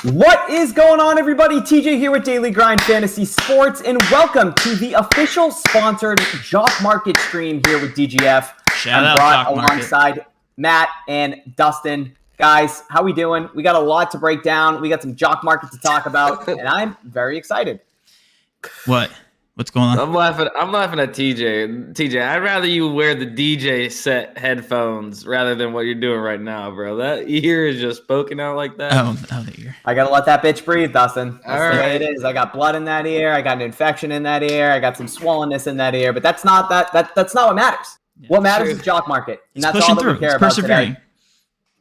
What is going on, everybody? TJ here with Daily Grind Fantasy Sports, and welcome to the official sponsored Jock Market stream here with DGF. Shout I'm out brought Jock Market. alongside Matt and Dustin. Guys, how we doing? We got a lot to break down. We got some Jock Market to talk about, and I'm very excited. What's going on? I'm laughing at TJ. TJ, I'd rather you wear the DJ set headphones rather than what you're doing right now, bro. That ear is just poking out like that. Oh, the ear. I gotta let that bitch breathe, Dustin. That's the way right. it is. I got blood in that ear. I got an infection in that ear. I got some swollenness in that ear. But that's not that's not what matters. What matters is Jock Market, and that's all that we care about today.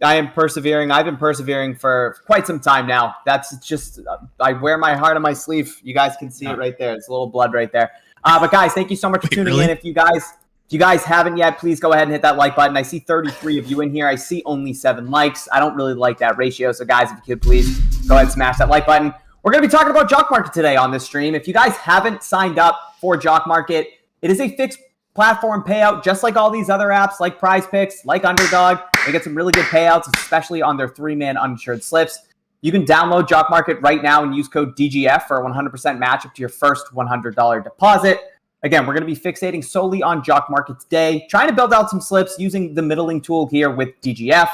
I am persevering. I've been persevering for quite some time now. That's just, I wear my heart on my sleeve. You guys can see it right there. It's a little blood right there. But guys, thank you so much for tuning in. If you guys haven't yet, please go ahead and hit that like button. I see 33 of you in here. I see only 7 likes. I don't really like that ratio. So guys, if you could please go ahead and smash that like button. We're going to be talking about Jock Market today on this stream. If you guys haven't signed up for Jock Market, it is a fixed platform payout, just like all these other apps, like Prizepicks, like Underdog. They get some really good payouts, especially on their 3-man uninsured slips. You can download Jock Market right now and use code DGF for a 100% match up to your first $100 deposit. Again, we're going to be fixating solely on Jock Market today, trying to build out some slips using the middling tool here with DGF.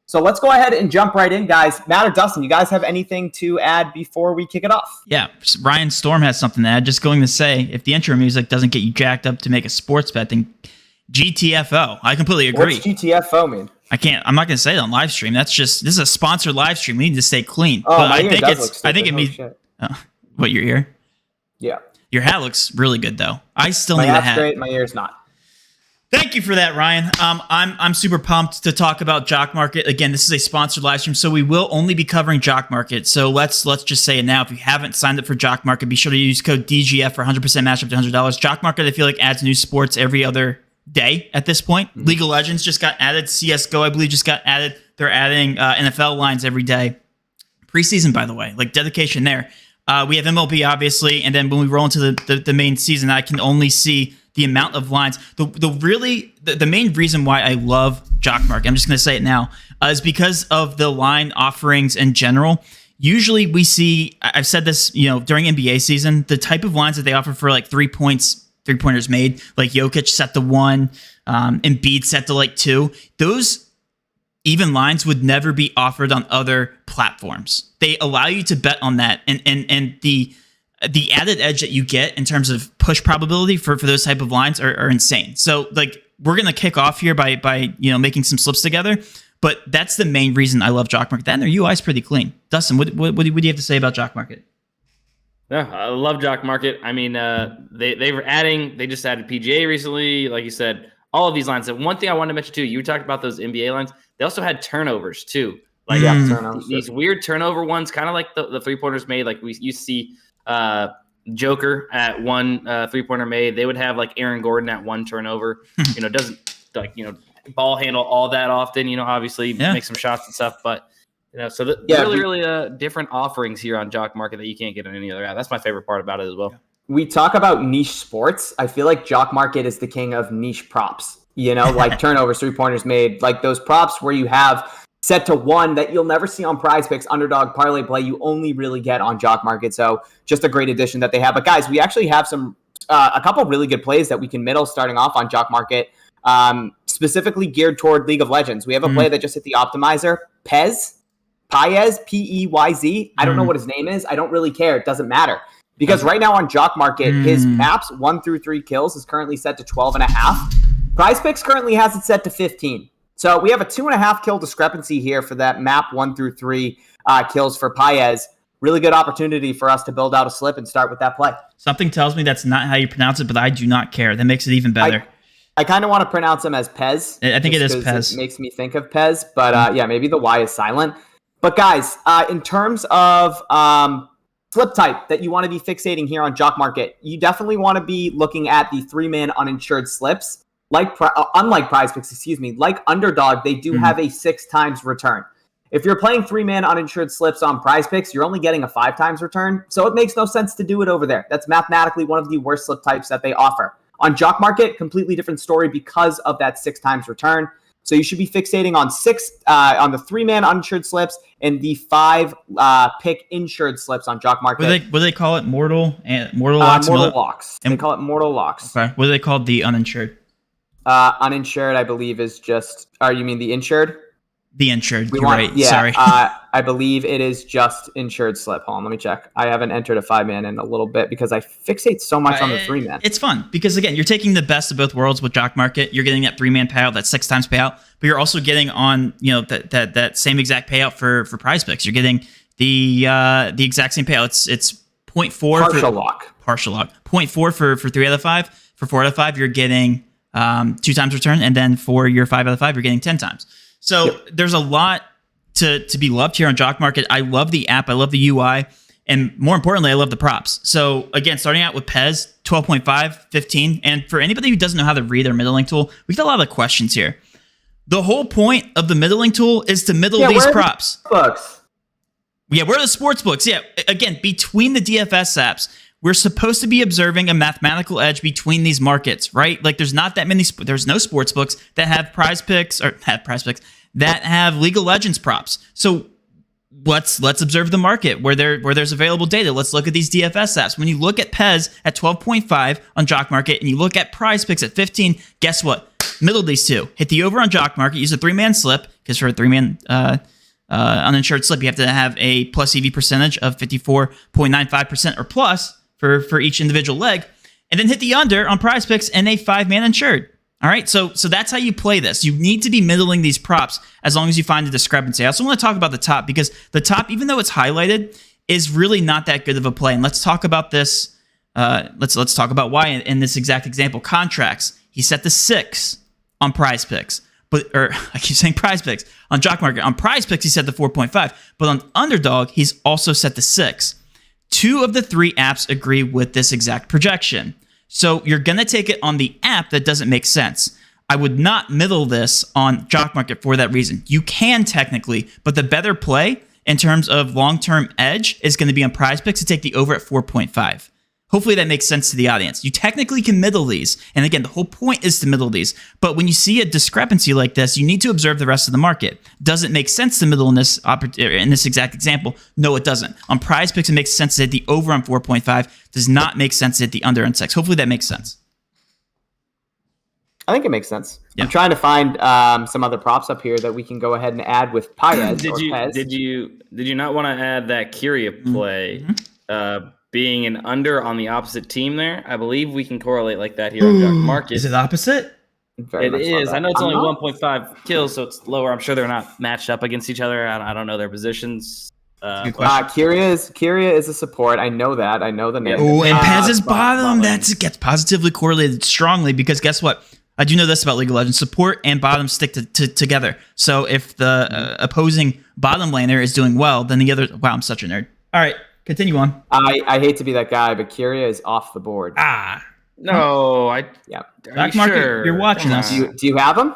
So let's go ahead and jump right in, guys. Matt or Dustin, you guys have anything to add before we kick it off? Yeah, Ryan Storm has something to add. Just going to say, if the intro music doesn't get you jacked up to make a sports bet, then GTFO. I completely agree. What's GTFO mean? I'm not going to say it on live stream. This is a sponsored live stream. We need to stay clean. Oh, but my ear does look stupid. I think it means. What, your ear? Yeah. Your hat looks really good, though. I still need a hat. My hat's great. My ear's not. Thank you for that, Ryan. I'm super pumped to talk about Jock Market. Again, this is a sponsored live stream, so we will only be covering Jock Market. So let's just say it now. If you haven't signed up for Jock Market, be sure to use code DGF for 100% match up to $100. Jock Market, I feel like, adds new sports every other day at this point. Mm-hmm. League of Legends just got added. CSGO, I believe, just got added. They're adding NFL lines every day. Preseason, by the way, like dedication there. We have MLB, obviously, and then when we roll into the main season, I can only see the amount of lines. The main reason why I love Jock Market, I'm just going to say it now, is because of the line offerings in general. Usually we see, I've said this, during NBA season, the type of lines that they offer for like 3-pointers made, like Jokic set to 1, Embiid set to like 2. Those even lines would never be offered on other platforms. They allow you to bet on that, and the added edge that you get in terms of push probability for those type of lines are insane. So like we're gonna kick off here by making some slips together, but that's the main reason I love Jock Market. That and their UI is pretty clean. Dustin, what do you have to say about Jock Market? Yeah, I love Jock Market. I mean, they just added PGA recently, like you said, all of these lines. And one thing I wanted to mention too, you talked about those NBA lines. They also had turnovers too, like these weird turnover ones, kind of like the 3-pointers made. Like we used to see Joker at 1 3-pointer made. They would have like Aaron Gordon at 1 turnover. Doesn't ball handle all that often. Obviously make some shots and stuff, but so really different offerings here on Jock Market that you can't get on any other app. That's my favorite part about it as well. We talk about niche sports. I feel like Jock Market is the king of niche props. Like turnovers, 3-pointers made, like those props where you have set to 1 that you'll never see on Prizepicks, Underdog, Parlay Play. You only really get on Jock Market. So just a great addition that they have. But guys, we actually have a couple really good plays that we can middle starting off on Jock Market, specifically geared toward League of Legends. We have a play that just hit the optimizer. Paez, Peyz. I don't know what his name is. I don't really care. It doesn't matter. Because right now on Jock Market, his maps 1 through 3 kills is currently set to 12.5. Prizepicks currently has it set to 15. So we have a 2.5 kill discrepancy here for that map 1 through 3 kills for Peyz. Really good opportunity for us to build out a slip and start with that play. Something tells me that's not how you pronounce it, but I do not care. That makes it even better. I kind of want to pronounce him as Pez. I think it is Pez. It makes me think of Pez, but maybe the Y is silent. But guys, in terms of flip type that you want to be fixating here on Jock Market, you definitely want to be looking at the 3-man uninsured slips. Unlike Prizepicks, like Underdog, they do have a 6 times return. If you're playing 3-man uninsured slips on Prizepicks, you're only getting a 5 times return, so it makes no sense to do it over there. That's mathematically one of the worst slip types that they offer. On Jock Market, completely different story because of that 6 times return. So you should be fixating on on the 3-man uninsured slips and the 5 pick insured slips on Jock Market. What do they call it? Mortal locks? Mortal locks. They call it mortal locks. Okay. What do they call the uninsured? Uninsured, I believe, is just. You mean the insured? The insured. You're right. Yeah, Sorry. I believe it is just insured slip. Hold on, let me check. I haven't entered a 5-man in a little bit because I fixate so much on the 3-man. It's fun because, again, you're taking the best of both worlds with Jock Market. You're getting that 3-man payout, that 6 times payout, but you're also getting on that same exact payout for Prizepicks. You're getting the exact same payout. It's 0.4 partial lock. 0.4 for 3 out of 5. For 4 out of 5, you're getting 2 times return, and then for your 5 out of 5, you're getting 10 times. So there's a lot to be loved here on Jock Market. I love the app. I love the UI. And more importantly, I love the props. So again, starting out with Pez, 12.5, 15. And for anybody who doesn't know how to read their middling tool, we get a lot of questions here. The whole point of the middling tool is to middle these props. Yeah, where are the sports books? Yeah, again, between the DFS apps, we're supposed to be observing a mathematical edge between these markets, right? Like there's not that many, there's no sports books that have Prizepicks that have League of Legends props. So let's observe the market where there's available data. Let's look at these DFS apps. When you look at Pez at 12.5 on Jock Market and you look at Prizepicks at 15, guess what? Middle these two. Hit the over on Jock Market, use a 3-man slip, because for a 3-man uninsured slip, you have to have a plus EV percentage of 54.95% or plus for each individual leg, and then hit the under on Prizepicks and a 5-man insured. All right, so that's how you play this. You need to be middling these props as long as you find a discrepancy. I also want to talk about the top, because the top, even though it's highlighted, is really not that good of a play. And let's talk about this. Let's talk about why in this exact example. Contracts, he set the 6 on Prizepicks. I keep saying Prizepicks. On Jock Market, on Prizepicks, he set the 4.5. But on Underdog, he's also set the 6. 2 of the 3 apps agree with this exact projection. So you're going to take it on the app that doesn't make sense. I would not middle this on Jock Market for that reason. You can technically, but the better play in terms of long-term edge is going to be on Prizepicks to take the over at 4.5. Hopefully that makes sense to the audience. You technically can middle these. And again, the whole point is to middle these. But when you see a discrepancy like this, you need to observe the rest of the market. Does it make sense to middle in this exact example? No, it doesn't. On Prizepicks, it makes sense to hit the over on 4.5. Does not make sense to hit the under on 6. Hopefully that makes sense. I think it makes sense. Yeah. I'm trying to find some other props up here that we can go ahead and add with Paez. Did you not want to add that Kyria play? Being an under on the opposite team there, I believe we can correlate like that here on Jock Market. Is it opposite? It is. I know it's only 1.5 kills, so it's lower. I'm sure they're not matched up against each other. I don't know their positions. Kyria is a support. I know that. I know the name. Oh, and Pez is bottom. That gets positively correlated strongly, because guess what? I do know this about League of Legends. Support and bottom stick together. So if the opposing bottom laner is doing well, then the other... Wow, I'm such a nerd. All right. Continue on. I hate to be that guy, but Kyria is off the board. No, Jock Market, you're watching us. Do you have him?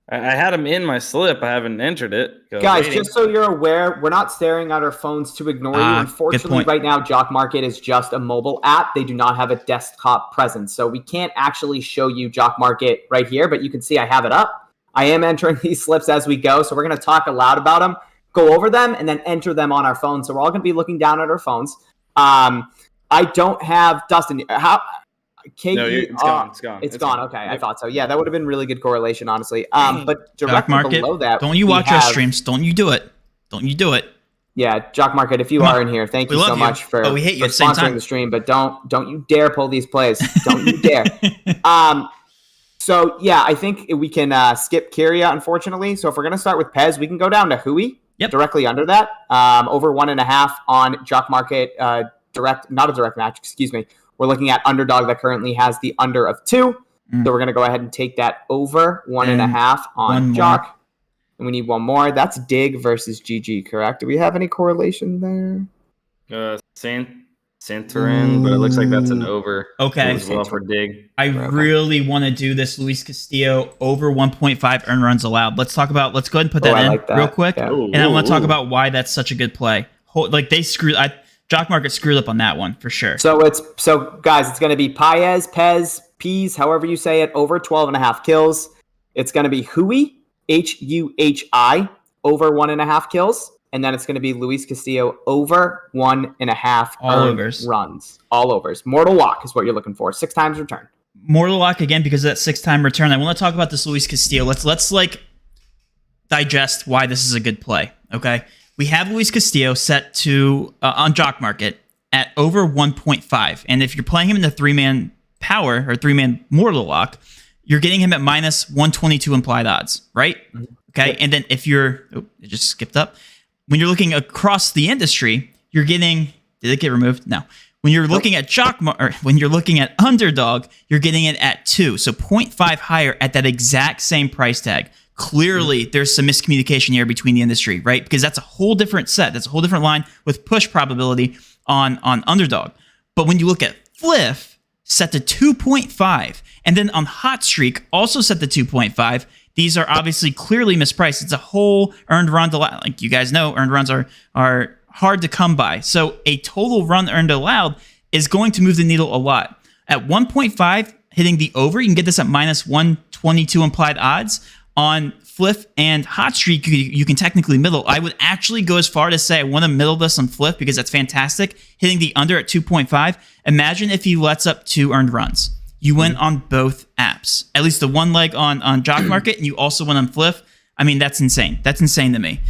I had him in my slip. I haven't entered it. Guys, just so you're aware, we're not staring at our phones to ignore you. Unfortunately, right now, Jock Market is just a mobile app. They do not have a desktop presence. So we can't actually show you Jock Market right here, but you can see I have it up. I am entering these slips as we go, so we're going to talk aloud about them, go over them, and then enter them on our phones. So we're all going to be looking down at our phones. I don't have Dustin. How? No, it's gone. It's gone. Okay, yep. I thought so. Yeah, that would have been really good correlation, honestly. But directly below that, don't you watch our streams? Don't you do it? Don't you do it? Yeah, Jock Market, if you are in here, thank you so much for we hate you sponsoring the stream. But don't you dare pull these plays. Don't you dare. So yeah, I think we can skip Kyria, unfortunately. So if we're gonna start with Pez, we can go down to Hui. Yep. Directly under that, over 1.5 on Jock Market. Not a direct match. Excuse me. We're looking at Underdog that currently has the under of 2. So we're going to go ahead and take that over 1.5 on Jock. And we need one more. That's Dig versus GG, correct? Do we have any correlation there? Santorin, but it looks like that's an over. Okay. As well for Dig. I really want to do this Luis Castillo over 1.5 earn runs allowed. Let's go ahead and put that in real quick. Yeah. And I want to talk about why that's such a good play. Like Jock Market screwed up on that one for sure. So guys, it's going to be Pez, however you say it, over 12.5 kills. It's going to be Hui Huhi over 1.5 kills. And then it's going to be Luis Castillo over 1.5 runs. All overs. Mortal Lock is what you're looking for. 6 times return. Mortal Lock again because of that 6-time return. I want to talk about this Luis Castillo. Let's like digest why this is a good play. Okay, we have Luis Castillo set to on Jock Market at over 1.5, and if you're playing him in the 3-man power or 3-man Mortal Lock, you're getting him at minus 122 implied odds, right? Okay, and then if you're it just skipped up. When you're looking across the industry, you're getting. Did it get removed? No. When you're looking at when you're looking at Underdog, you're getting it at 2, so 0.5 higher at that exact same price tag. Clearly, there's some miscommunication here between the industry, right? Because that's a whole different set. That's a whole different line with push probability on Underdog. But when you look at Fliff, set to 2.5, and then on Hot Streak, also set to 2.5. These are obviously clearly mispriced. It's a whole earned run, like you guys know, earned runs are hard to come by. So a total run earned allowed is going to move the needle a lot. At 1.5, hitting the over, you can get this at minus 122 implied odds. On Fliff and Hot Streak, you can technically middle. I would actually go as far to say I want to middle this on Fliff because that's fantastic. Hitting the under at 2.5. Imagine if he lets up 2 earned runs. You win on both apps. At least the one leg on Jock Market, and you also win on Fliff. I mean, that's insane. That's insane to me.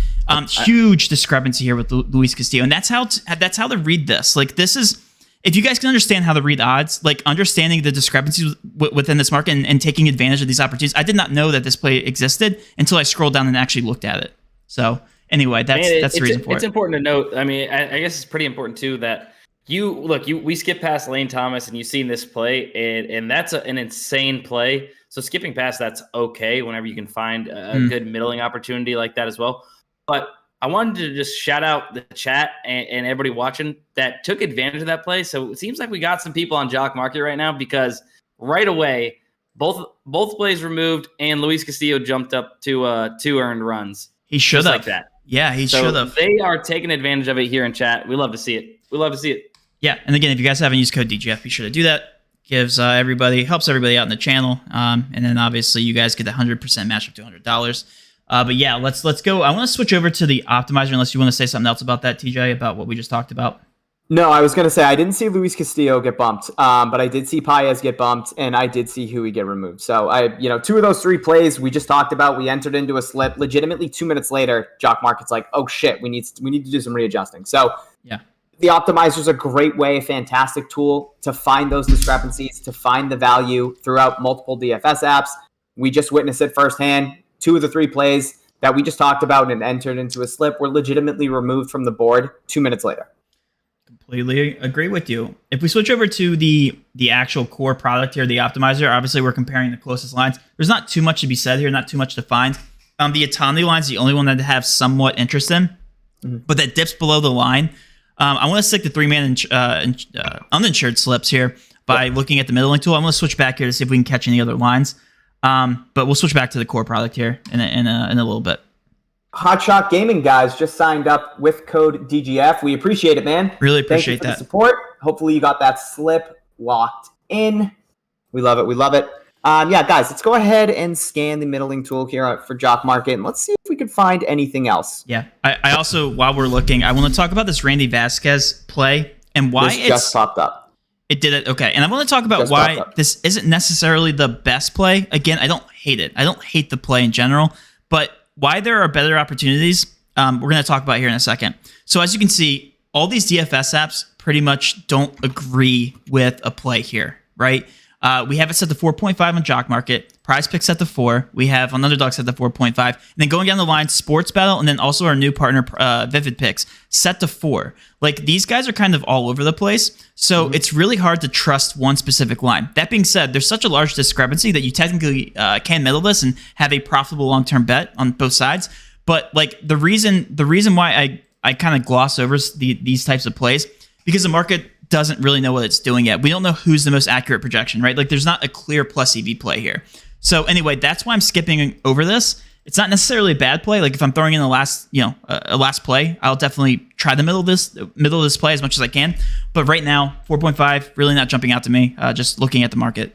Huge discrepancy here with Luis Castillo, and that's how to read this. Like, this is, if you guys can understand how to read odds, like understanding the discrepancies within this market and taking advantage of these opportunities. I did not know that this play existed until I scrolled down and actually looked at it. So anyway, that's the reason for it. It's important to note. I mean, I guess it's pretty important too that we skip past Lane Thomas and you've seen this play, and that's an insane play. So skipping past that's okay whenever you can find a good middling opportunity like that as well. But I wanted to just shout out the chat and everybody watching that took advantage of that play. So it seems like we got some people on Jock Market right now because right away both plays removed and Luis Castillo jumped up to 2 earned runs. He should have like that. Yeah, he should have. They are taking advantage of it here in chat. We love to see it. Yeah, and again, if you guys haven't used code DGF, be sure to do that. Gives helps everybody out in the channel, and then obviously you guys get the 100% match up to $100. But yeah, let's go. I want to switch over to the optimizer, unless you want to say something else about that, TJ, about what we just talked about. No, I was going to say I didn't see Luis Castillo get bumped, but I did see Paez get bumped, and I did see Huey get removed. So 2 of those 3 plays we just talked about, we entered into a slip. Legitimately, 2 minutes later, Jock Market's like, oh shit, we need to do some readjusting. So yeah. The optimizer is a great way, a fantastic tool to find those discrepancies, to find the value throughout multiple DFS apps. We just witnessed it firsthand. 2 of the 3 plays that we just talked about and entered into a slip were legitimately removed from the board 2 minutes later. Completely agree with you. If we switch over to the actual core product here, the optimizer, obviously we're comparing the closest lines. There's not too much to be said here, not too much to find. The autonomy line is the only one that I have somewhat interest in, but that dips below the line. I want to stick to 3-man uninsured slips here by looking at the middling tool. I'm going to switch back here to see if we can catch any other lines. But we'll switch back to the core product here in a little bit. Hotshot Gaming guys just signed up with code DGF. We appreciate it, man. Really appreciate Thank you for that the support. Hopefully you got that slip locked in. We love it. We love it. Yeah, guys, let's go ahead and scan the middling tool here for Jock Market, and let's see if we can find anything else. Yeah, I also, while we're looking, I want to talk about this Randy Vasquez play and why this just popped up. It did it, okay. And I want to talk about why this isn't necessarily the best play. Again, I don't hate it. I don't hate the play in general, but why there are better opportunities, we're going to talk about here in a second. So as you can see, all these DFS apps pretty much don't agree with a play here, right? We have it set to 4.5 on Jock Market, Prizepicks set to 4. We have on Underdog set to 4.5. And then going down the line, Sports Battle, and then also our new partner, Vivid Picks, set to 4. Like, these guys are kind of all over the place, so it's really hard to trust one specific line. That being said, there's such a large discrepancy that you technically can middle this and have a profitable long-term bet on both sides. But like the reason why I kind of gloss over these types of plays, because the market doesn't really know what it's doing yet. We don't know who's the most accurate projection, right? Like, there's not a clear plus EV play here. So anyway, that's why I'm skipping over this. It's not necessarily a bad play. Like, if I'm throwing in a last play, I'll definitely try the middle of this play as much as I can. But right now, 4.5 really not jumping out to me. Just looking at the market.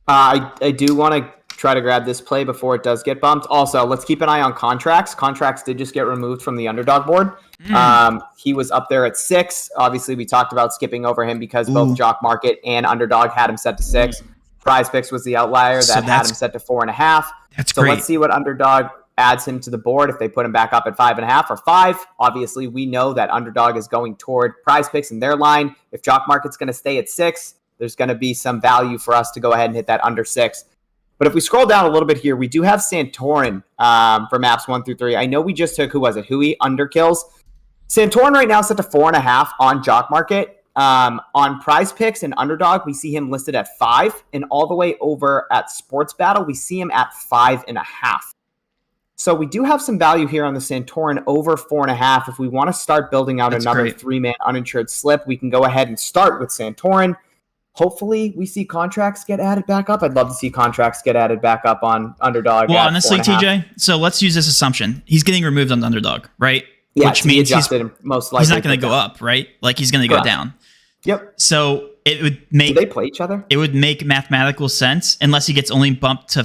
I do want to try to grab this play before it does get bumped. Also, let's keep an eye on contracts. Contracts did just get removed from the underdog board. He was up there at 6. Obviously, we talked about skipping over him because both Jock Market and underdog had him set to 6. Prizepicks was the outlier that had him set to 4.5. That's so great. Let's see what underdog adds him to the board if they put him back up at 5.5 or 5. Obviously, we know that underdog is going toward Prizepicks in their line. If Jock Market's going to stay at 6, there's going to be some value for us to go ahead and hit that under 6. But if we scroll down a little bit here, we do have Santorin for maps 1 through 3. I know we just took, who was it? Hui underkills. Santorin right now set to 4.5 on Jock Market. On Prizepicks and underdog, we see him listed at 5. And all the way over at Sports Battle, we see him at 5.5. So we do have some value here on the Santorin over 4.5. If we want to start building out another 3-man uninsured slip, we can go ahead and start with Santorin. Hopefully, we see contracts get added back up. I'd love to see contracts get added back up on underdog. Well, honestly, TJ, so let's use this assumption. He's getting removed on the underdog, right? Yeah, which means most likely he's not going to go up, right? Like he's going to go down. Yep. So it would make... Do they play each other? It would make mathematical sense, unless he gets only bumped to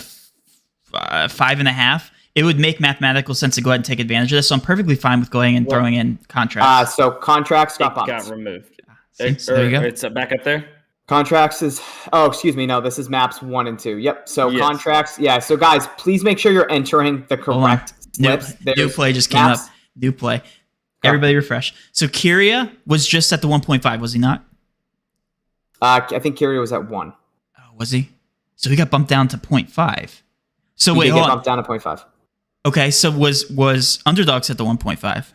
5.5. It would make mathematical sense to go ahead and take advantage of this. So I'm perfectly fine with going and throwing in contracts. So contracts got bumped. Got removed. There you go. It's back up there. Contracts is, no, this is maps 1 and 2. Yep. So contracts, So guys, please make sure you're entering the correct slips. New play just came up. New play. Everybody refresh. So Kyria was just at the 1.5, was he not? I think Kyria was at 1. Oh, was he? So he got bumped down to 0.5. So wait, hold on. Bumped down to 0.5. Okay, so was underdogs at the 1.5?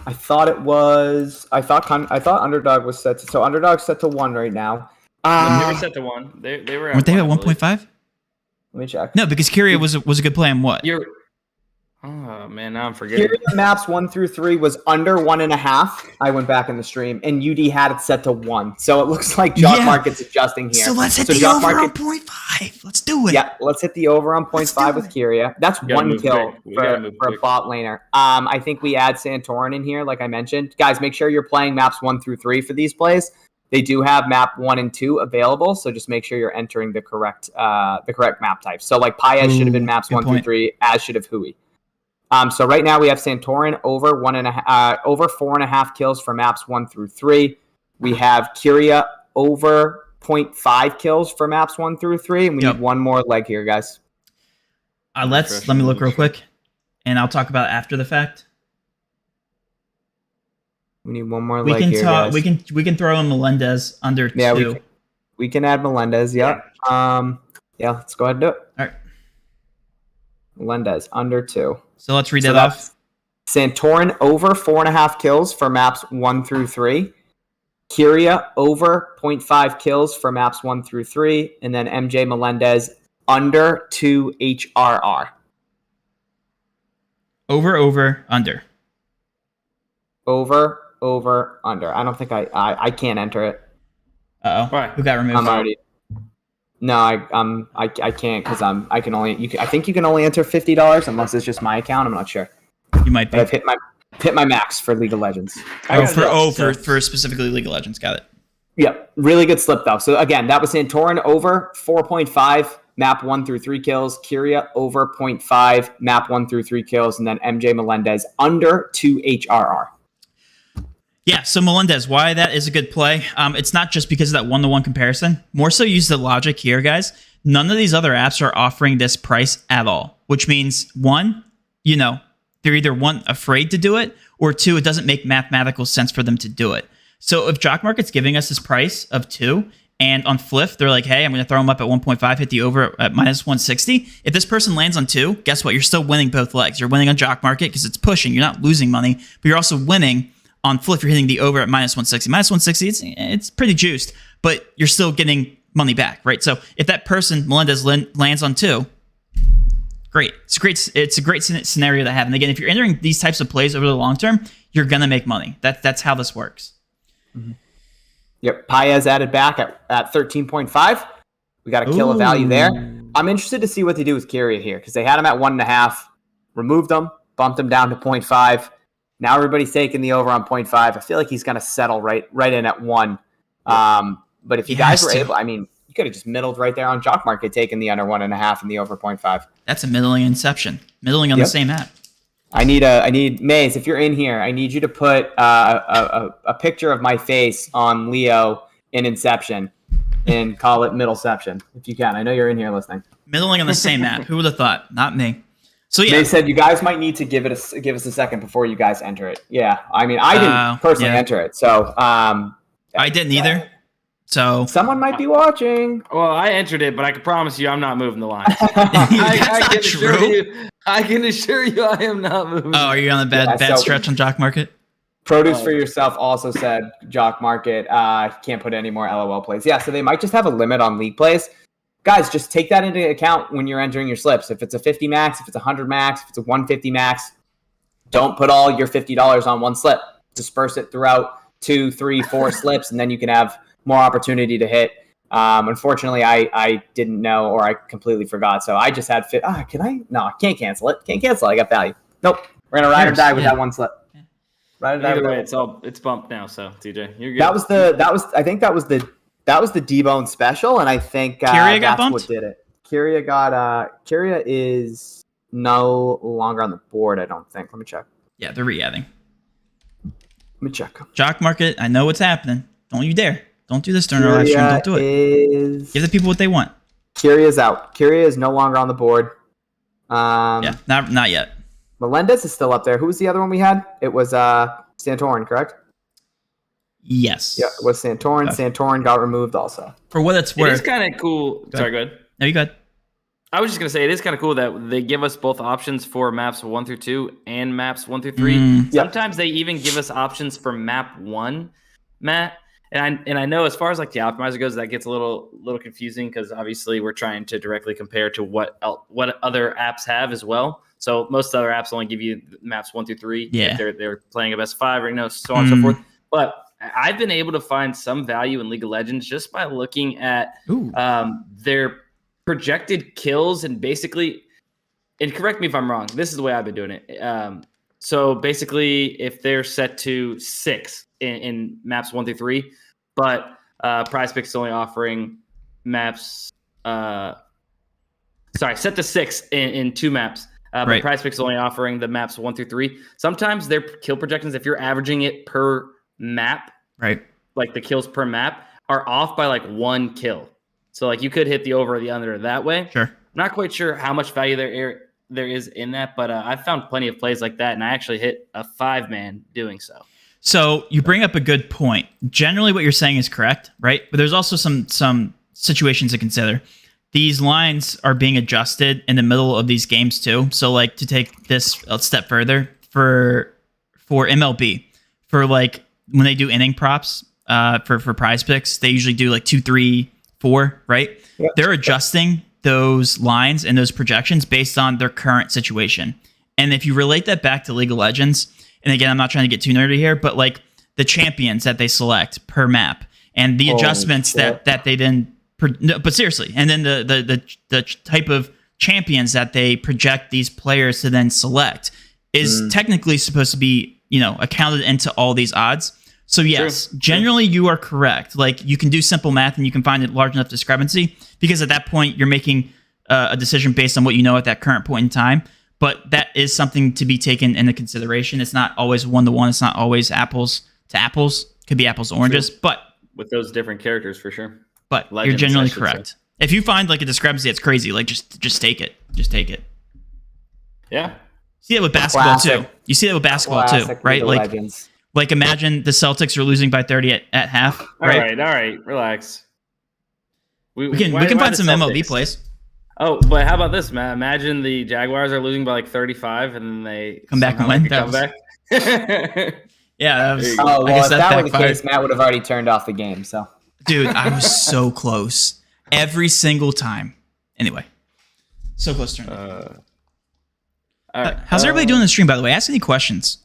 I thought it was. I thought underdog was set to. So underdog's set to 1 right now. They were set to 1. They were. Weren't they at 1.5? Let me check. No, because Kyria was a good play on what? Oh man, now I'm forgetting. Kyria maps 1 through 3 was under 1.5. I went back in the stream, and UD had it set to 1. So it looks like Jock Market's adjusting here. So let's hit the over on 0.5. Let's do it. Yeah, let's hit the over on 0.5 with Kyria. That's 1 kill for a bot laner. I think we add Santorin in here, like I mentioned. Guys, make sure you're playing maps 1 through 3 for these plays. They do have map 1 and 2 available, so just make sure you're entering the correct map type. So like Paez should have been maps 1 through 3, as should have Hui. So right now we have Santorin over 4.5 kills for maps 1 through 3. We have Kyria over 0.5 kills for maps 1 through 3, and we need one more leg here, guys. Let me look real quick, and I'll talk about it after the fact. We need one more leg here, guys. We can throw in Melendez under 2. We can add Melendez. Yeah. Let's go ahead and do it. All right. Melendez under 2. So let's read that off. Santorin over 4.5 kills for maps 1 through 3. Kyria over 0.5 kills for maps 1 through 3. And then MJ Melendez under 2 HRR. Over, under. Over, under. I don't think I can't enter it. Uh-oh. Why? Who got removed? I'm already... No, I can't because I think you can only enter $50 unless it's just my account. I'm not sure. You might be. But I've hit my max for League of Legends. For specifically League of Legends. Got it. Yeah, really good slip though. So again, that was Santorin over 4.5 map 1 through 3 kills. Kyria over 0.5 map 1 through 3 kills, and then MJ Melendez under 2 HRR. Yeah, so Melendez, why that is a good play. It's not just because of that 1-to-1 comparison. More so use the logic here, guys. None of these other apps are offering this price at all, which means, 1, they're either 1, afraid to do it, or 2, it doesn't make mathematical sense for them to do it. So if Jock Market's giving us this price of 2, and on Fliff, they're like, hey, I'm going to throw them up at 1.5, hit the over at minus 160. If this person lands on 2, guess what? You're still winning both legs. You're winning on Jock Market because it's pushing. You're not losing money, but you're also winning on Fliff. You're hitting the over at minus 160. Minus 160, it's pretty juiced, but you're still getting money back, right? So if that person, Melendez, lands on 2, great. It's a great scenario to have. And again, if you're entering these types of plays over the long term, you're going to make money. That's how this works. Mm-hmm. Yep, Paez added back at 13.5. We got a kill of value there. I'm interested to see what they do with Kyria here because they had him at 1.5, removed him, bumped him down to 0.5. Now everybody's taking the over on 0.5. I feel like he's going to settle right in at 1. But if you guys were able, You could have just middled right there on Jock Market, taking the under 1.5 and the over 0.5. That's a middling inception. Middling on the same app. I need Maze. If you're in here, I need you to put a picture of my face on Leo in Inception and call it Middleception if you can. I know you're in here listening. Middling on the same app. Who would have thought? Not me. So yeah, they said you guys might need to give us a second before you guys enter it. Yeah, I mean I didn't personally enter it, so I didn't either. So someone might be watching. Well, I entered it, but I can promise you I'm not moving the line. I can assure you I am not moving. Oh, are you on the bad stretch on Jock Market? Produce for Yourself also said Jock Market can't put any more LOL plays. Yeah, so they might just have a limit on league plays. Guys, just take that into account when you're entering your slips. If it's a 50 max, if it's a 100 max, if it's a 150 max, don't put all your $50 on one slip. Disperse it throughout 2, 3, 4 slips, and then you can have more opportunity to hit. Unfortunately, I didn't know, or I completely forgot. So I just had can I? No, I can't cancel it. Can't cancel it. I got value. Nope. We're gonna ride or die with that one slip. Ride or die. Either way, it's bumped now. So TJ, you're good. That was the D-Bone special, and I think that's what did it. Kyria is no longer on the board. I don't think. Let me check. Yeah, they're re-adding. Let me check. Jock Market. I know what's happening. Don't you dare. Don't do this during our live stream. Don't do it. Give the people what they want. Kyria's out. Kyria is no longer on the board. Yeah, not yet. Melendez is still up there. Who was the other one we had? It was Santorin, correct? Yes. Yeah, it was Santorin. Okay. Santorin got removed also. For what it's worth. It's kind of cool. Sorry, go ahead. No, you go ahead. I was just going to say, it is kind of cool that they give us both options for maps 1 through 2 and maps 1 through 3. Sometimes they even give us options for map 1, Matt. And I know as far as like the optimizer goes, that gets a little confusing because obviously we're trying to directly compare to what other apps have as well. So most other apps only give you maps 1 through 3. Yeah. If they're playing a best 5 or so on and so forth. But I've been able to find some value in League of Legends just by looking at their projected kills and basically, and correct me if I'm wrong, this is the way I've been doing it. So basically, if they're set to 6 in maps 1 through 3, but Prizepicks is only offering maps. Set to 6 in 2 maps. But Prizepicks is only offering the maps 1 through 3. Sometimes their kill projections, if you're averaging it per map, right, like the kills per map, are off by like 1 kill. So like you could hit the over or the under that way. Sure. I'm not quite sure how much value there is in that, but I've found plenty of plays like that, and I actually hit a 5-man doing so. So you bring up a good point. Generally, what you're saying is correct, right? But there's also some situations to consider. These lines are being adjusted in the middle of these games too. So like to take this a step further for MLB, for like when they do inning props for Prizepicks, they usually do like 2, 3, 4, right? Yep. They're adjusting those lines and those projections based on their current situation. And if you relate that back to League of Legends, and again, I'm not trying to get too nerdy here, but like the champions that they select per map and the adjustments that they then, but seriously, and then the type of champions that they project these players to then select is technically supposed to be, accounted into all these odds. So yes, generally you are correct. Like you can do simple math and you can find a large enough discrepancy because at that point you're making a decision based on what you know at that current point in time. But that is something to be taken into consideration. It's not always 1-to-1. It's not always apples to apples. It could be apples to oranges. But with those different characters for sure. But Legends, you're generally correct. If you find like a discrepancy that's crazy, like just take it. Just take it. Yeah. See that with basketball too. You see that with basketball too, right? Like imagine the Celtics are losing by 30 at half. Right? All right. Relax. We can find some MLB plays. Oh, but how about this, man? Imagine the Jaguars are losing by like 35, and then they come back and win. Yeah, that was. Oh, well, if that were the case, Matt would have already turned off the game. So, dude, I was so close every single time. Anyway, so close to turning off. All right. How's everybody doing in the stream, by the way? Ask any questions.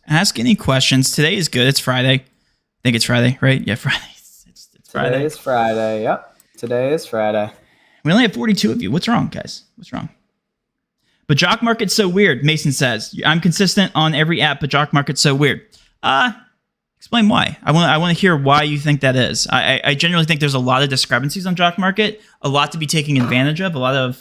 Today is good. It's Friday. I think it's Friday, right? Yeah, Friday. It's Friday. Today is Friday. Yep. Today is Friday. We only have 42 of you. What's wrong, guys? What's wrong? But Jock Market's so weird, Mason says. I'm consistent on every app, but Jock Market's so weird. Explain why. I want to hear why you think that is. I genuinely think there's a lot of discrepancies on Jock Market, a lot to be taking advantage of, a lot of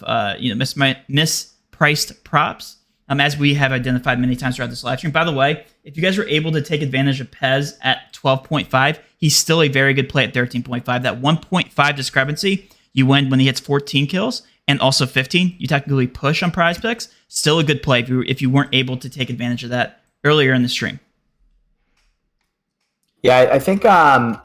mispriced props, as we have identified many times throughout this live stream. By the way, if you guys were able to take advantage of Pez at 12.5, he's still a very good play at 13.5. That 1.5 discrepancy, you win when he hits 14 kills and also 15. You technically push on Prizepicks. Still a good play if you weren't able to take advantage of that earlier in the stream. Yeah, I think, Dustin,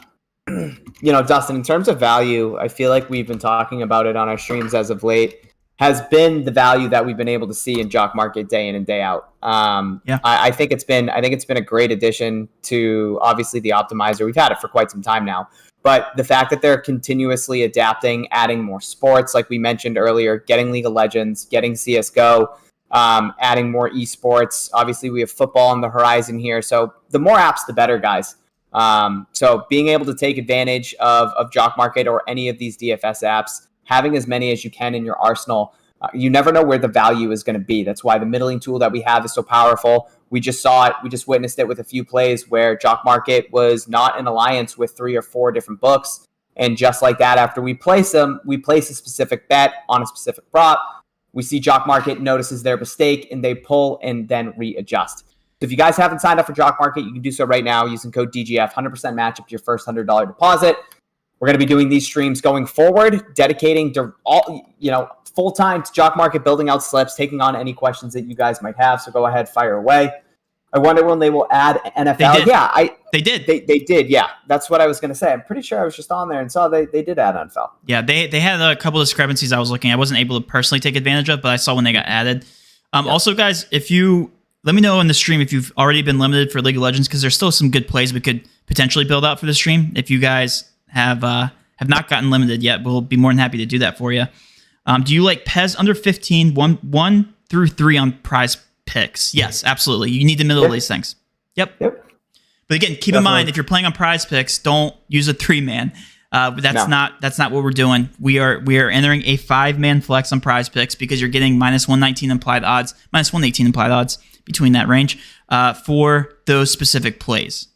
in terms of value, I feel like we've been talking about it on our streams as of late, has been the value that we've been able to see in Jock Market day in and day out. I think it's been a great addition to, obviously, the optimizer. We've had it for quite some time now. But the fact that they're continuously adapting, adding more sports, like we mentioned earlier, getting League of Legends, getting CSGO, adding more esports. Obviously, we have football on the horizon here. So the more apps, the better, guys. So being able to take advantage of Jock Market or any of these DFS apps, having as many as you can in your arsenal, you never know where the value is going to be. That's why the middling tool that we have is so powerful. We just saw it. We just witnessed it with a few plays where Jock Market was not in alliance with 3 or 4 different books. And just like that, after we place them, we place a specific bet on a specific prop. We see Jock Market notices their mistake and they pull and then readjust. So if you guys haven't signed up for Jock Market, you can do so right now using code DGF, 100% match up to your first $100 deposit. We're going to be doing these streams going forward, dedicating to full time to Jock Market, building out slips, taking on any questions that you guys might have. So go ahead, fire away. I wonder when they will add NFL. They did. They did. Yeah, that's what I was going to say. I'm pretty sure I was just on there and saw they did add NFL. Yeah, they had a couple of discrepancies I was looking at. I wasn't able to personally take advantage of, but I saw when they got added. Also, guys, let me know in the stream if you've already been limited for League of Legends, because there's still some good plays we could potentially build out for the stream. If you guys have not gotten limited yet, we'll be more than happy to do that for you. Do you like Pez under 15, 1 through 3 on Prizepicks? Yes, absolutely. You need the middle of these things. Yep. But again, keep in mind, if you're playing on Prizepicks, don't use a 3-man. That's not what we're doing. We are entering a 5-man flex on Prizepicks because you're getting minus 119 implied odds, minus 118 implied odds between that range for those specific plays.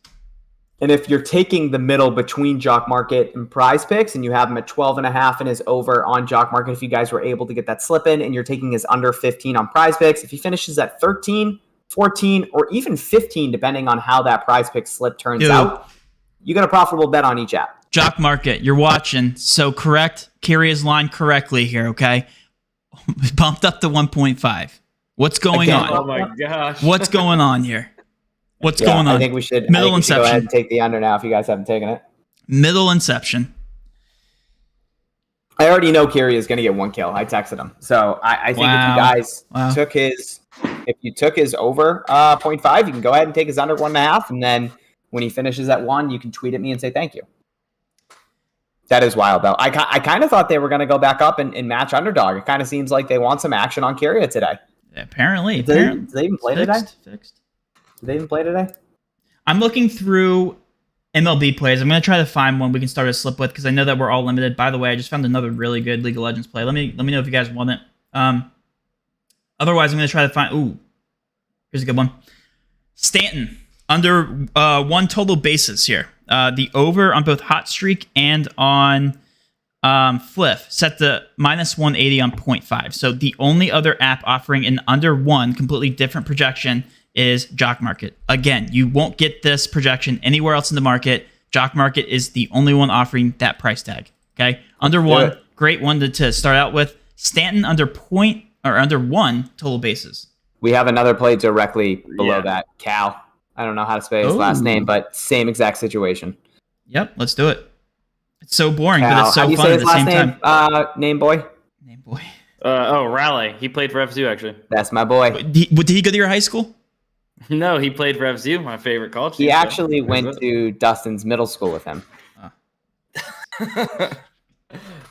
And if you're taking the middle between Jock Market and Prizepicks and you have him at 12.5 and is over on Jock Market, if you guys were able to get that slip in and you're taking his under 15 on Prizepicks, if he finishes at 13, 14, or even 15, depending on how that Prizepicks slip turns out, you got a profitable bet on each app. Jock Market, you're watching. So correct Kyria's line correctly here, okay? Bumped up to 1.5. What's going on? Oh my gosh. What's going on here? What's going on? I think we should Middle go inception. ahead and take the under now if you guys haven't taken it. Middle inception. I already know Kyria is going to get 1 kill. I texted him. So I think if you guys took his over 0.5, you can go ahead and take his under 1.5. And then when he finishes at 1, you can tweet at me and say thank you. That is wild, though. I kind of thought they were going to go back up and match underdog. It kind of seems like they want some action on Kyria today. Apparently. Did they even play today? Fixed. Did they even play today? I'm looking through MLB plays. I'm going to try to find one we can start a slip with because I know that we're all limited. By the way, I just found another really good League of Legends play. Let me know if you guys want it. Otherwise, I'm going to try to find... Ooh, here's a good one. Stanton, under 1 total bases here. The over on both Hot Streak and on Fliff set to minus 180 on 0.5. So the only other app offering an under 1 completely different projection is Jock Market. Again, you won't get this projection anywhere else in the market. Jock Market is the only one offering that price tag. Okay, under 1, great one to start out with. Stanton under 1 total bases. We have another play directly below that. Cal. I don't know how to spell his last name, but same exact situation. Yep, let's do it. It's so boring, Cal. but it's so fun at the same time. Name boy. Raleigh. He played for FSU, actually. That's my boy. Did he go to your high school? No, he played for FSU, my favorite college. He actually went to Dustin's middle school with him.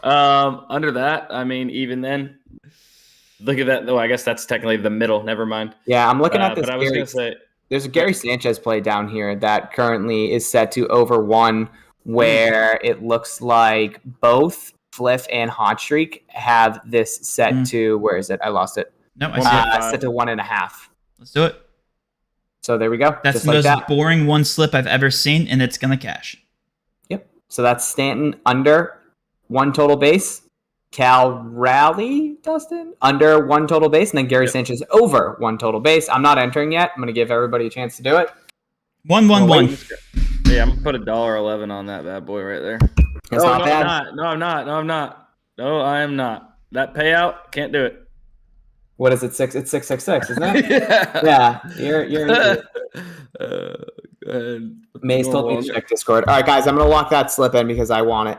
Under that, I mean, even then, look at that. Oh, I guess that's technically the middle. Never mind. Yeah, I'm looking at this. But I was going to say, there's a Gary Sanchez play down here that currently is set to over 1, where it looks like both Fliff and Hot Streak have this set to, where is it? I lost it. No, I see it. Set to 1.5. Let's do it. So there we go. That's just the like most boring one slip I've ever seen, and it's going to cash. Yep. So that's Stanton under 1 total base. Cal Raleigh, Dustin, under 1 total base. And then Gary Sanchez over 1 total base. I'm not entering yet. I'm going to give everybody a chance to do it. 1-1-1. Yeah, I'm going to put $1.11 on that bad boy right there. That's not bad. I'm not. No, I am not. That payout, can't do it. What is it? It's 666, isn't it? Yeah. You're into it. Go ahead. Maze told me to check Discord. All right, guys, I'm gonna lock that slip in because I want it.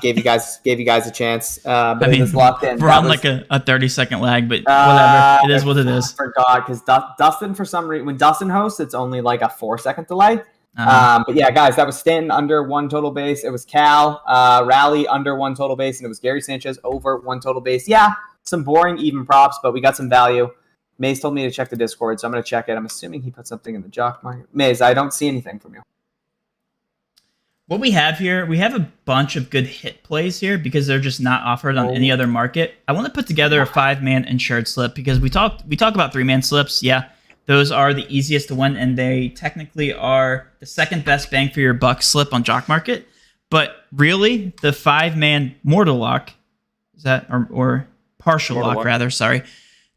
Gave you guys a chance. But I mean, it's locked in. We're on like a 30-second lag, but whatever. It is what it is. I forgot because Dustin, for some reason, when Dustin hosts, it's only like a 4-second delay. But yeah, guys, that was Stanton under 1 total base. It was Cal Raleigh under 1 total base, and it was Gary Sanchez over 1 total base. Yeah, some boring even props, but we got some value. Maze told me to check the Discord, so I'm going to check it. I'm assuming he put something in the Jock Market. Maze, I don't see anything from you. What we have here, we have a bunch of good hit plays here because they're just not offered on any other market. I want to put together a 5-man insured slip because we talk about 3-man slips. Yeah, those are the easiest to win, and they technically are the second best bang for your buck slip on Jock Market. But really, the 5-man mortal lock, is that or partial lock rather? Sorry.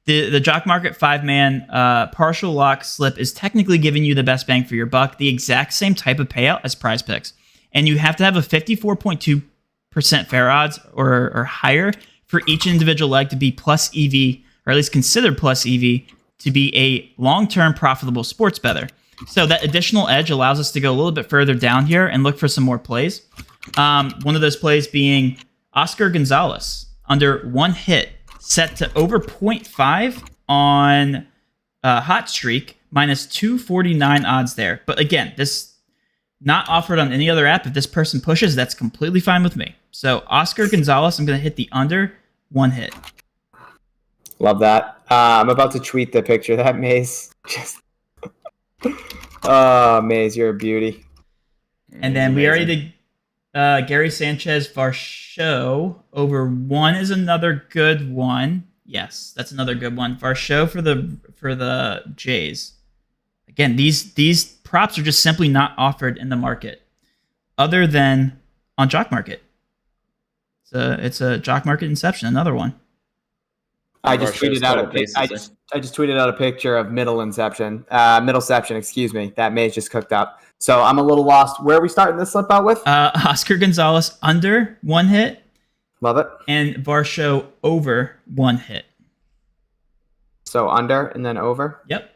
The Jock Market 5-man partial lock slip is technically giving you the best bang for your buck, the exact same type of payout as Prizepicks. And you have to have a 54.2% fair odds or higher for each individual leg to be plus EV, or at least considered plus EV, to be a long-term profitable sports bettor. So that additional edge allows us to go a little bit further down here and look for some more plays. One of those plays being Oscar Gonzalez under 1 hit, set to over 0.5 on Hot Streak, minus 249 odds there. But again, this not offered on any other app. If this person pushes, that's completely fine with me. So Oscar Gonzalez, I'm going to hit the under 1 hit. Love that. I'm about to tweet the picture of that, Maze. Oh, Maze, you're a beauty. And then we already did Gary Sanchez Varsho over 1 is another good one. Yes, that's another good one. Varsho for the Jays. Again, these props are just simply not offered in the market, other than on Jock Market. It's a Jock Market Inception, another one. I just tweeted out a picture of Middleception, excuse me. That Maze just cooked up. So I'm a little lost. Where are we starting this slip out with? Oscar Gonzalez under 1 hit. Love it. And Varsho over 1 hit. So under and then over? Yep.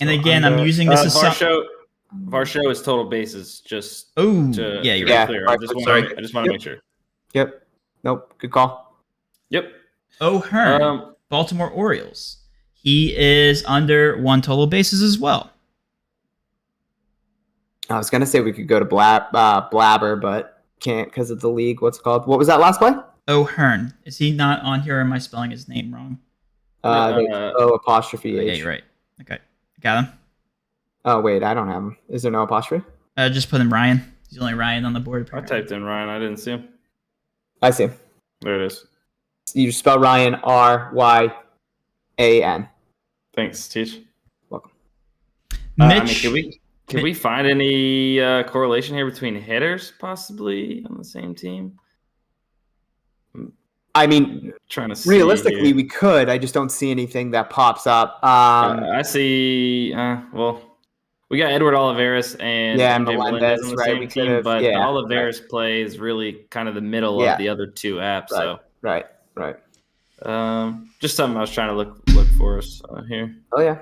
And again, I'm using this as Varsho is total bases. Just yeah, you're right. Clear. I just want to make sure. Yep. Nope. Good call. Yep. O'Hearn, Baltimore Orioles. He is under 1 total bases as well. I was gonna say we could go to Blabber, but can't because of the league. What's it called? What was that last play? O'Hearn. Is he not on here, or am I spelling his name wrong? Apostrophe H. Yeah, you're right. Okay, got him. Oh wait, I don't have him. Is there no apostrophe? Just put in Ryan. He's the only Ryan on the board. Apparently. I typed in Ryan. I didn't see him. I see him. There it is. You spell Ryan Ryan. Thanks, Teach. Welcome. Mitch, can we find any correlation here between hitters possibly on the same team? I mean, trying to realistically, here. We could. I just don't see anything that pops up. I see. We got Edward Olivares and Melendez on the right? same team, but Olivares play is really kind of the middle of the other 2 apps. Right. Just something I was trying to look for us here. Oh yeah.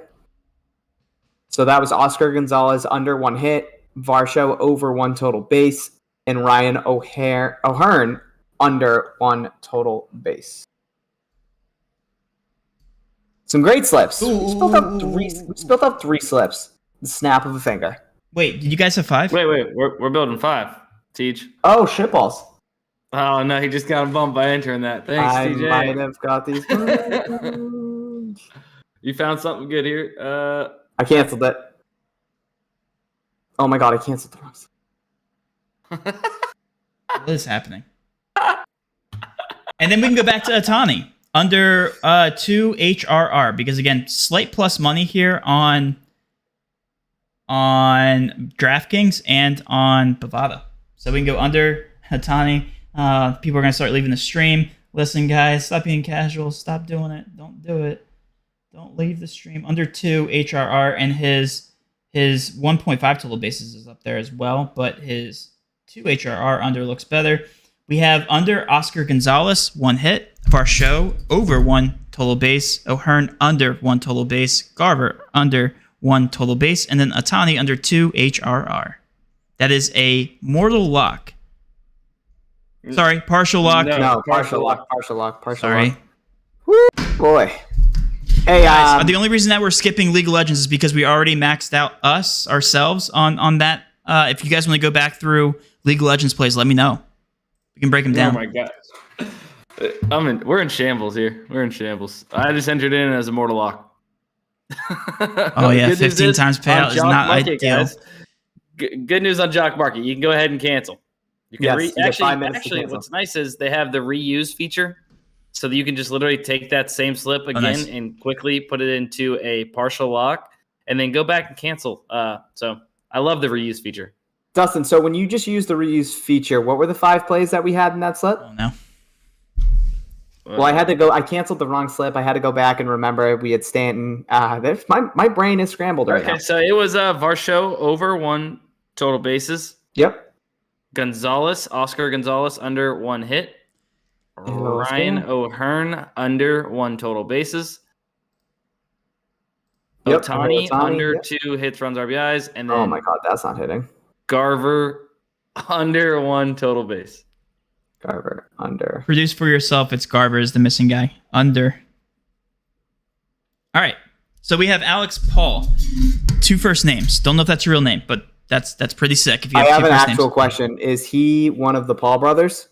So that was Oscar Gonzalez under 1 hit, Varsho over 1 total base, and Ryan O'Hearn under 1 total base. Some great slips. We spilled up 3 slips. The snap of a finger. Wait, did you guys have 5? Wait. We're building 5. Teach. Oh, shitballs. Oh no, he just got a bump by entering that. Thanks, TJ. I might have got these. You found something good here. I canceled it. Oh my god, I canceled the wrong. What is happening? And then we can go back to Atani under 2 HRR because again, slight plus money here on on DraftKings and on Bovada. So we can go under Hatani. People are going to start leaving the stream. Listen, guys, stop being casual. Stop doing it. Don't do it. Don't leave the stream. Under 2 HRR, and his 1.5 total bases is up there as well, but his 2 HRR under looks better. We have under Oscar Gonzalez, 1 hit. Varsho over 1 total base. O'Hearn under 1 total base. Garver under 1 total base. And then Atani under 2 HRR. That is a mortal lock. Sorry, partial lock. No, partial lock. Sorry. Woo, boy. Hey, guys, the only reason that we're skipping League of Legends is because we already maxed out ourselves on that. If you guys want to go back through League of Legends plays, let me know. We can break them down. Oh my god. We're in shambles here. We're in shambles. I just entered in as a mortal lock. Oh yeah, 15 times payout is not ideal. Guys. Good news on Jock Market. You can go ahead and cancel. You can actually, what's nice is they have the reuse feature, so that you can just literally take that same slip again and quickly put it into a partial lock, and then go back and cancel. So I love the reuse feature. Dustin, so when you just used the reuse feature, what were the 5 plays that we had in that slip? Oh no. Well, I canceled the wrong slip. I had to go back and remember we had Stanton. My brain is scrambled right now. Okay, so it was Varsho over 1 total bases. Yep. Oscar Gonzalez under 1 hit. Ryan O'Hearn under 1 total bases. Yep, Otani under 2 hits, runs, RBIs, and then oh my god, that's not hitting. Garver under 1 total base. Garver under. Produce for yourself. It's Garver is the missing guy. Under. All right. So we have Alex Paul. 2 first names. Don't know if that's your real name, but that's pretty sick. If you have I have 2 an first actual names. question. Is he one of the Paul brothers?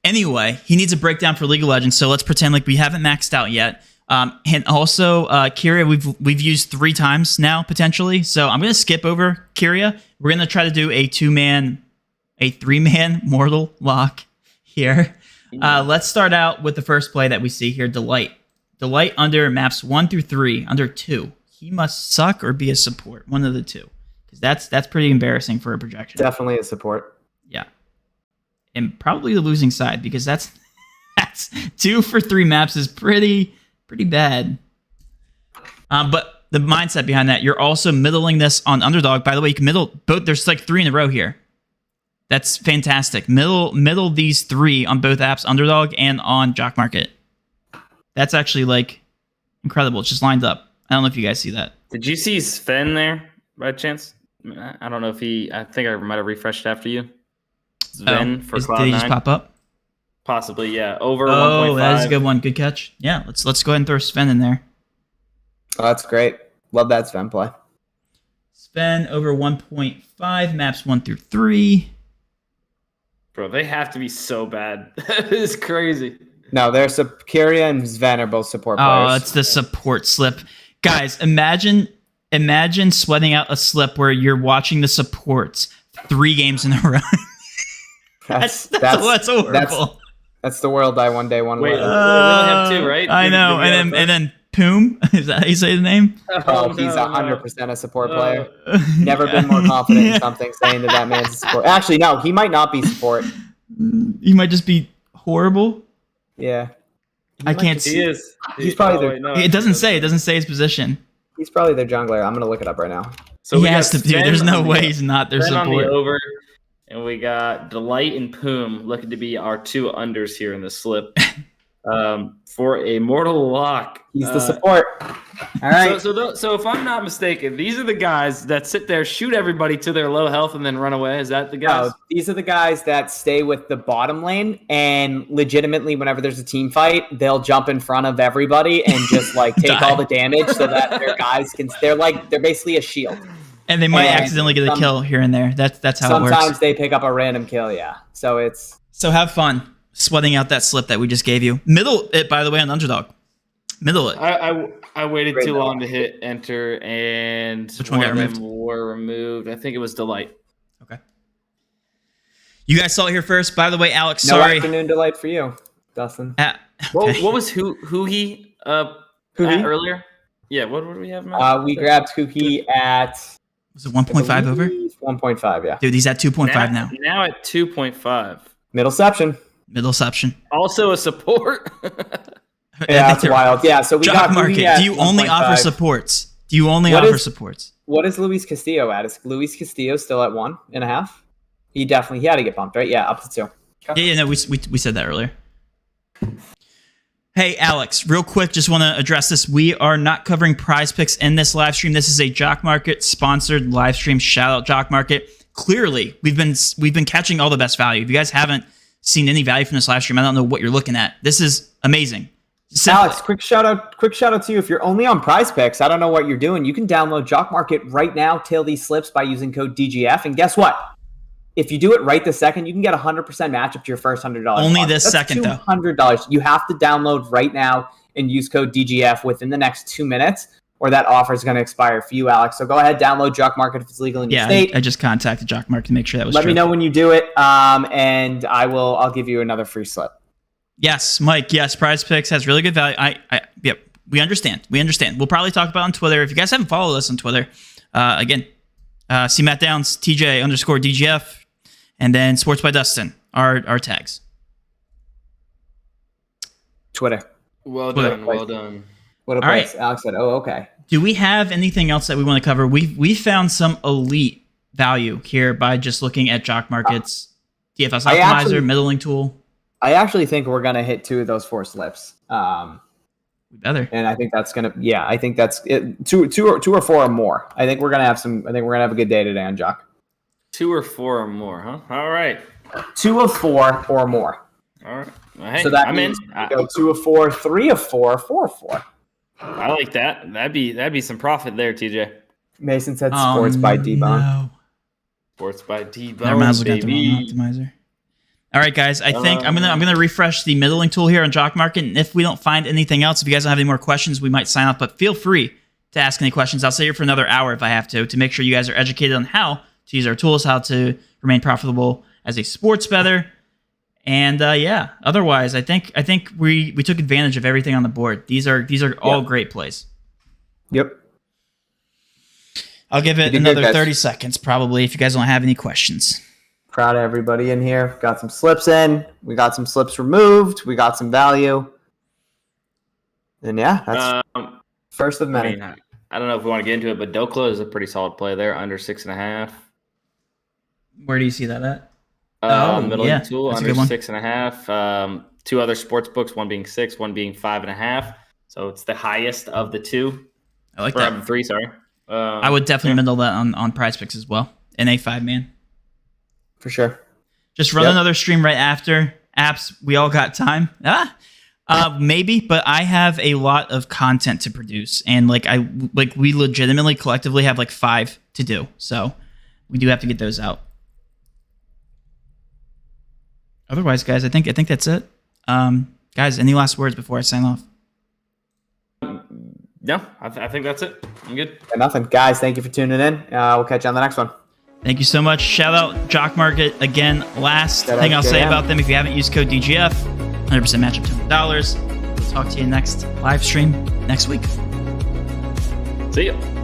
Anyway, he needs a breakdown for League of Legends, so let's pretend like we haven't maxed out yet. And also, Kyria, we've used 3 times now, potentially. So I'm going to skip over Kyria. We're going to try to do a 3-man mortal lock here. Let's start out with the first play that we see here, Delight. Delight under maps 1 through 3, under 2. He must suck or be a support, one of the 2. Because that's pretty embarrassing for a projection. Definitely a support. Yeah. And probably the losing side, because that's 2 for 3 maps is pretty bad. But the mindset behind that, you're also middling this on underdog. By the way, you can middle both. There's like 3 in a row here. That's fantastic. Middle these 3 on both apps, underdog and on Jock Market. That's actually like incredible. It's just lined up. I don't know if you guys see that. Did you see Sven there by chance? I don't know if I think I might have refreshed after you. Sven for Cloud9. Did he just pop up? Possibly, yeah. Over 1.5. Oh, that's a good one. Good catch. Yeah, let's go ahead and throw Sven in there. Oh, that's great. Love that Sven play. Sven over 1.5, maps 1 through 3. Bro, they have to be so bad. That is crazy. No, Kyria and Sven are both support players. Oh, it's the support slip. Guys, imagine sweating out a slip where you're watching the supports 3 games in a row. That's horrible. That's the world I one day want to live. We only have 2, right? I know. And then Poom, is that how you say the name? Oh, he's 100% a support player. Never been more confident in something, saying that man's a support. Actually, no, he might not be support. He might just be horrible. Yeah. I can't see. He is. He's probably it doesn't say his position. He's probably their jungler. I'm going to look it up right now. So he has to be. There's no way he's not their support. On the over, and we got Delight and Poom looking to be our 2 unders here in the slip. For a mortal lock. He's the support. All right. So if I'm not mistaken, these are the guys that sit there, shoot everybody to their low health, and then run away. Is that the guys? No, these are the guys that stay with the bottom lane, and legitimately, whenever there's a team fight, they'll jump in front of everybody and just like take all the damage so that their guys can. They're basically a shield. And they might accidentally get a kill here and there. That's how it works. Sometimes they pick up a random kill. Yeah. So have fun sweating out that slip that we just gave you. Middle it, by the way, on underdog. Middle it. I waited too long to hit enter, and which one got removed? Were removed. I think it was Delight. Okay. You guys saw it here first. By the way, Alex, no sorry. Afternoon Delight for you, Dustin. What was who he earlier? Yeah, what do we have, Matt? We grabbed Kuki at... Was it 1.5 over? 1.5, yeah. Dude, he's at 2.5 now. Now at 2.5. Middleception. Also a support. Yeah, that's wild. Yeah, so we Jock got Market. Do you only offer supports? What is Luis Castillo at? Is Luis Castillo still at 1.5? He had to get bumped, right? Yeah, up to 2. Okay. Yeah, no, we said that earlier. Hey, Alex, real quick, just want to address this. We are not covering Prizepicks in this live stream. This is a Jock Market sponsored live stream. Shout out Jock Market. Clearly, we've been catching all the best value. If you guys haven't seen any value from this live stream, I don't know what you're looking at. This is amazing. Alex, quick shout out to you. If you're only on Prizepicks, I don't know what you're doing. You can download Jock Market right now, tail these slips by using code DGF. And guess what? If you do it right this second, you can get 100% match up to your first $100. Only this second, though. $100. You have to download right now and use code DGF within the next 2 minutes, or that offer is going to expire for you, Alex. So go ahead, download Jock Market if it's legal in your state. I just contacted Jock Market to make sure that was true. Let me know when you do it, and I'll give you another free slip. Yes, Mike. Yes, Prizepicks has really good value. Yep. We understand. We'll probably talk about it on Twitter. If you guys haven't followed us on Twitter, again, see Matt Downs, TJ_DGF, and then Sports by Dustin, our tags. Twitter. Well done. What a place. Right. Alex said, oh, okay. Do we have anything else that we want to cover? We found some elite value here by just looking at Jock Market's DFS optimizer, middling tool. I actually think we're going to hit 2 of those 4 slips. We better. And I think that's going to, I think that's it. 2 or 4 or more. I think we're going to have a good day today on Jock. 2 or 4 or more, huh? All right. 2 of 4 or more. All right. Well, hey, so that means go 2 of 4, 3 of 4, 4 of 4. I like that. That'd be some profit there, TJ. Mason said sports by D-Bone. No. Sports by D-Bone. Never mind, we got the wrong optimizer. All right, guys. I think I'm gonna refresh the middling tool here on Jock Market, and if we don't find anything else, if you guys don't have any more questions, we might sign up. But feel free to ask any questions. I'll stay here for another hour if I have to make sure you guys are educated on how to use our tools, how to remain profitable as a sports bettor, and otherwise, I think we took advantage of everything on the board. These are all great plays. Yep. I'll give it another 30 seconds probably if you guys don't have any questions. Proud of everybody in here. Got some slips in. We got some slips removed. We got some value. And that's first of many. I don't know if we want to get into it, but Dokla is a pretty solid play there, under 6.5. Where do you see that at? Middle tool, under 6.5. 2 other sports books, one being 6, one being 5.5. So it's the highest of the 2. I like that. 3, sorry. I would definitely middle that on Prizepicks as well. In a 5-man. For sure. Just run another stream right after. Apps, we all got time. Maybe, but I have a lot of content to produce, and we legitimately collectively have 5 to do. So we do have to get those out. Otherwise, guys, I think that's it. Guys, any last words before I sign off? No, I think that's it. I'm good. Nothing. Guys, thank you for tuning in. We'll catch you on the next one. Thank you so much. Shout out Jock Market again. Last thing I'll say about them, if you haven't used code DGF, 100% match up to $100. We'll talk to you next live stream next week. See ya.